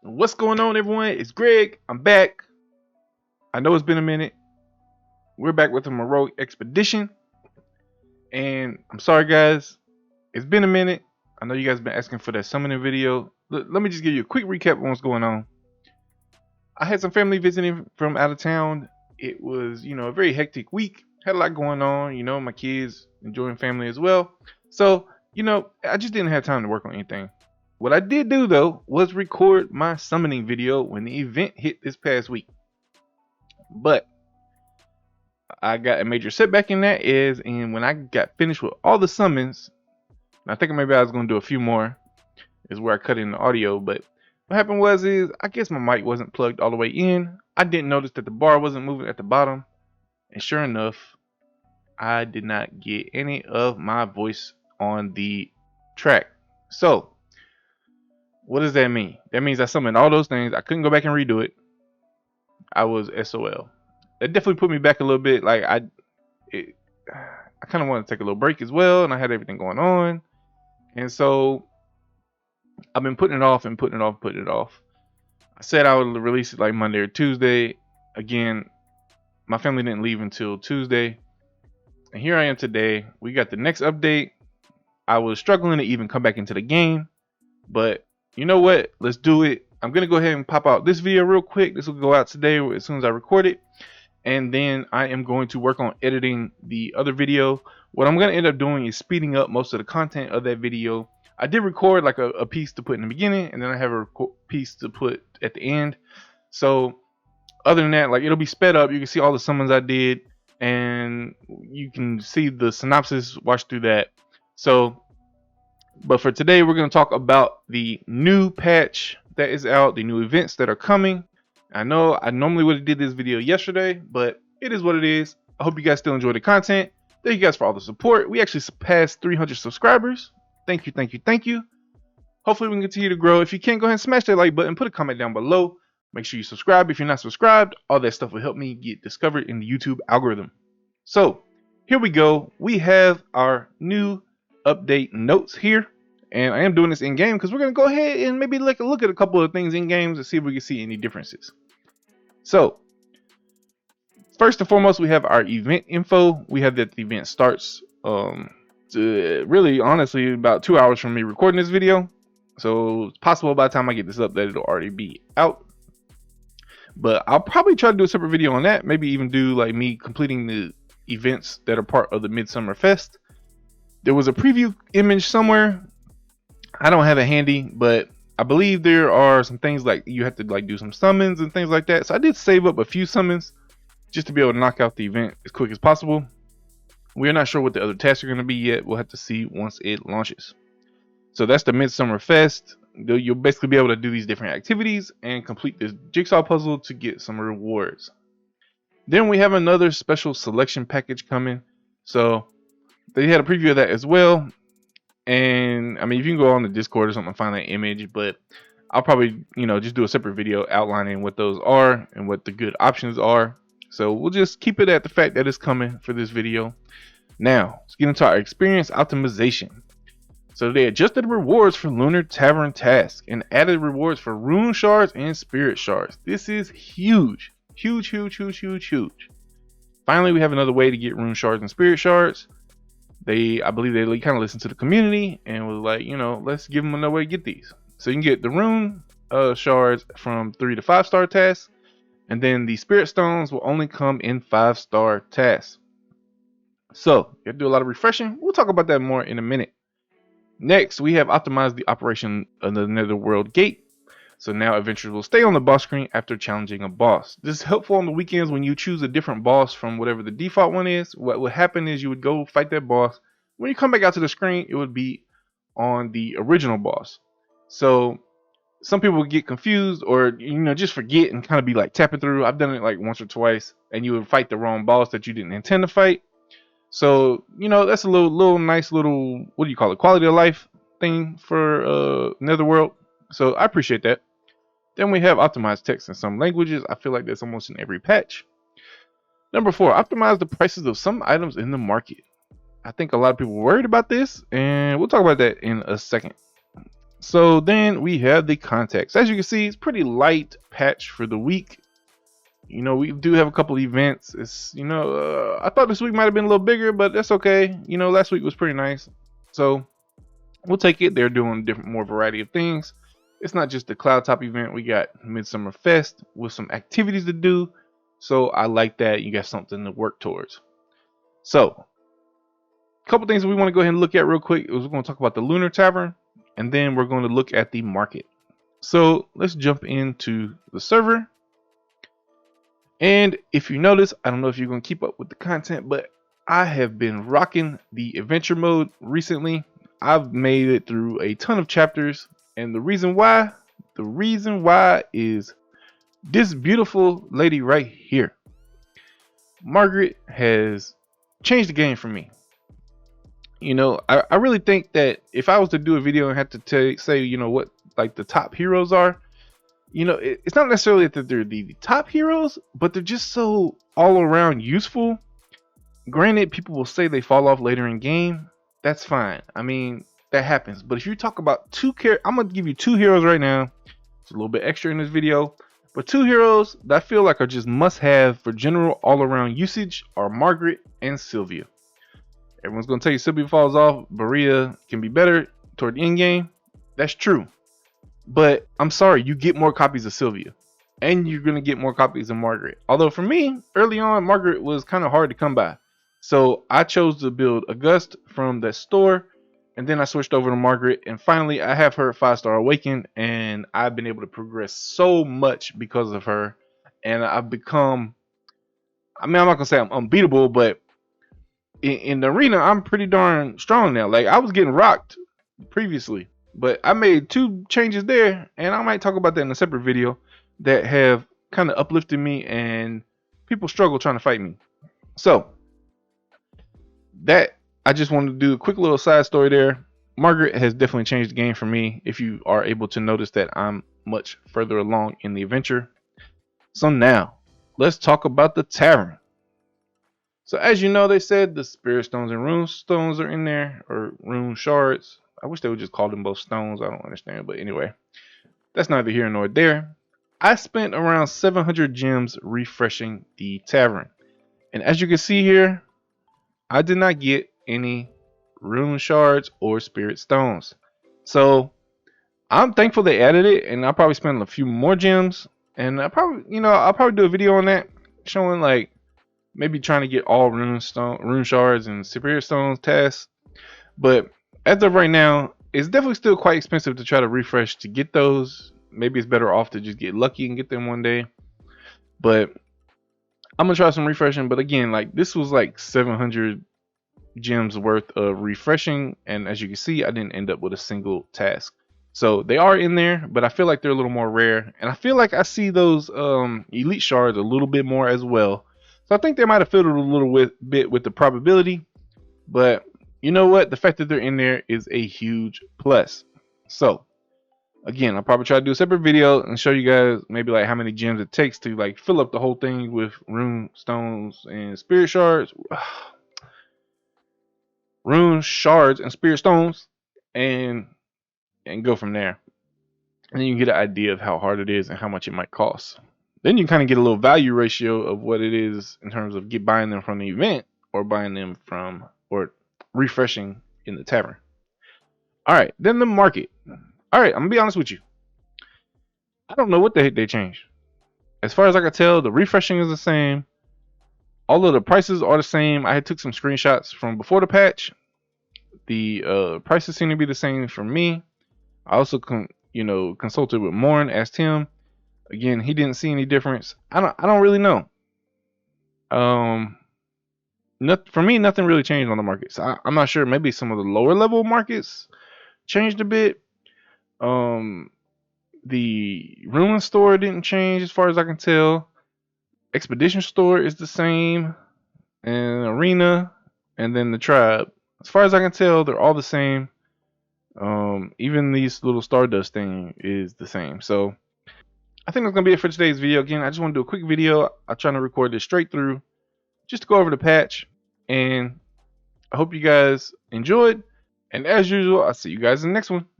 What's going on, everyone? It's Greg. I'm back. I know it's been a minute. We're back with a heroic expedition. And I'm sorry, guys. It's been a minute. I know you guys have been asking for that summoning video. Let me just give you a quick recap of what's going on. I had some family visiting from out of town. It was, a very hectic week. Had a lot going on. My kids enjoying family as well. So, I just didn't have time to work on anything. What I did do though was record my summoning video when the event hit this past week. But I got a major setback in that and when I got finished with all the summons, I think maybe I was going to do a few more, is where I cut in the audio. But what happened was I guess my mic wasn't plugged all the way in. I didn't notice that the bar wasn't moving at the bottom. And sure enough, I did not get any of my voice on the track. So what does that mean? That means I summoned all those things. I couldn't go back and redo it. I was SOL. That definitely put me back a little bit. Like I kind of wanted to take a little break as well, and I had everything going on, and so I've been putting it off and putting it off. I said I would release it like Monday or Tuesday. Again, my family didn't leave until Tuesday, and here I am today. We got the next update. I was struggling to even come back into the game, but you know what? Let's do it. I'm going to go ahead and pop out this video real quick. This will go out today as soon as I record it. And then I am going to work on editing the other video. What I'm going to end up doing is speeding up most of the content of that video. I did record like a piece to put in the beginning, and then I have a piece to put at the end. So other than that, like, it'll be sped up. You can see all the summons I did, and you can see the synopsis, watch through that. But for today, we're going to talk about the new patch that is out, the new events that are coming. I know I normally would have did this video yesterday, but it is what it is. I hope you guys still enjoy the content. Thank you guys for all the support. We actually surpassed 300 subscribers. Thank you. Hopefully we can continue to grow. If you can, go ahead and smash that like button, put a comment down below. Make sure you subscribe if you're not subscribed. All that stuff will help me get discovered in the YouTube algorithm. So here we go. We have our new update notes here, and I am doing this in game because we're going to go ahead and maybe look at a couple of things in games and see if we can see any differences. So first and foremost, we have our event info. We have that the event starts really honestly about 2 hours from me recording this video, so it's possible by the time I get this up that it'll already be out. But I'll probably try to do a separate video on that, maybe even do like me completing the events that are part of the Midsummer Fest. There was a preview image somewhere. I don't have it handy, but I believe there are some things like you have to like do some summons and things like that. So I did save up a few summons just to be able to knock out the event as quick as possible. We're not sure what the other tasks are going to be yet. We'll have to see once it launches. So that's the Midsummer Fest. You'll basically be able to do these different activities and complete this jigsaw puzzle to get some rewards. Then we have another special selection package coming. So they had a preview of that as well. And I mean, if you can go on the Discord or something and find that image, but I'll probably, just do a separate video outlining what those are and what the good options are. So we'll just keep it at the fact that it's coming for this video. Now, let's get into our experience optimization. So they adjusted rewards for Lunar Tavern tasks and added rewards for Rune Shards and Spirit Shards. This is huge. Huge. Finally, we have another way to get Rune Shards and Spirit Shards. I believe they kind of listened to the community and was like, let's give them another way to get these. So you can get the Rune Shards from 3 to 5 star tasks, and then the Spirit Stones will only come in 5-star tasks. So you have to do a lot of refreshing. We'll talk about that more in a minute. Next, we have optimized the operation of the Netherworld Gate. So now adventurers will stay on the boss screen after challenging a boss. This is helpful on the weekends when you choose a different boss from whatever the default one is. What would happen is you would go fight that boss. When you come back out to the screen, it would be on the original boss. So some people would get confused or just forget and kind of be like tapping through. I've done it like once or twice, and you would fight the wrong boss that you didn't intend to fight. So that's a little nice little, what do you call it, quality of life thing for Netherworld. So I appreciate that. Then we have optimized text in some languages. I feel like that's almost in every patch. Number 4, optimize the prices of some items in the market. I think a lot of people were worried about this, and we'll talk about that in a second. So then we have the contacts. As you can see, it's pretty light patch for the week. You know, we do have a couple events. It's, you know, I thought this week might have been a little bigger, but that's okay. You know, last week was pretty nice. So we'll take it. They're doing more variety of things. It's not just the cloud top event. We got Midsummer Fest with some activities to do. So I like that. You got something to work towards. So a couple things we want to go ahead and look at real quick. We're going to talk about the Lunar Tavern, and then we're going to look at the market. So let's jump into the server. And if you notice, I don't know if you're going to keep up with the content, but I have been rocking the adventure mode recently. I've made it through a ton of chapters, and the reason why is this beautiful lady right here. Margaret has changed the game for me. You know, I really think that if I was to do a video and had to say, you know, what like the top heroes are, you know, it's not necessarily that they're the top heroes, but they're just so all around useful. Granted, people will say they fall off later in game. That's fine. I mean, that happens. But if you talk about I'm going to give you two heroes right now. It's a little bit extra in this video. But two heroes that I feel like are just must have for general all around usage are Margaret and Sylvia. Everyone's going to tell you Sylvia falls off. Berea can be better toward the end game. That's true. But I'm sorry, you get more copies of Sylvia. And you're going to get more copies of Margaret. Although for me, early on, Margaret was kind of hard to come by. So I chose to build August from that store. And then I switched over to Margaret. And finally, I have her 5-star Awakened. And I've been able to progress so much because of her. And I've become... I mean, I'm not going to say I'm unbeatable, but... In the arena, I'm pretty darn strong now. Like, I was getting rocked previously, but I made 2 changes there, and I might talk about that in a separate video, that have kind of uplifted me, and people struggle trying to fight me. So that, I just wanted to do a quick little side story there. Margaret has definitely changed the game for me, if you are able to notice that I'm much further along in the adventure. So now let's talk about the tavern. So as you know, they said the spirit stones and rune stones are in there, or rune shards. I wish they would just call them both stones. I don't understand, but anyway, that's neither here nor there. I spent around 700 gems refreshing the tavern, and as you can see here, I did not get any rune shards or spirit stones. So I'm thankful they added it, and I'll probably spend a few more gems, and I'll probably do a video on that, showing like maybe trying to get all rune shards and spirit stones tasks. But as of right now, it's definitely still quite expensive to try to refresh to get those. Maybe it's better off to just get lucky and get them one day. But I'm gonna try some refreshing. But again, like, this was like 700 gems worth of refreshing, and as you can see, I didn't end up with a single task. So they are in there, but I feel like they're a little more rare, and I feel like I see those elite shards a little bit more as well. So I think they might have fiddled a little bit with the probability, but you know what? The fact that they're in there is a huge plus. So again, I'll probably try to do a separate video and show you guys maybe like how many gems it takes to like fill up the whole thing with rune stones and spirit shards. Rune shards and spirit stones, and go from there. And then you can get an idea of how hard it is and how much it might cost. Then you kind of get a little value ratio of what it is in terms of buying them from the event, or buying them from, or refreshing in the tavern. All right, then the market. All right, I'm gonna be honest with you. I don't know what the heck they changed. As far as I can tell, the refreshing is the same. All of the prices are the same. I had took some screenshots from before the patch. The prices seem to be the same for me. I also consulted with Morn, asked him. Again, he didn't see any difference. I don't really know. For me, nothing really changed on the markets. I'm not sure. Maybe some of the lower level markets changed a bit. The ruin store didn't change as far as I can tell. Expedition store is the same, and arena, and then the tribe. As far as I can tell, they're all the same. Even these little stardust thing is the same. So I think that's gonna be it for today's video. Again, I just want to do a quick video. I'm trying to record this straight through, just to go over the patch, and I hope you guys enjoyed. And as usual, I'll see you guys in the next one.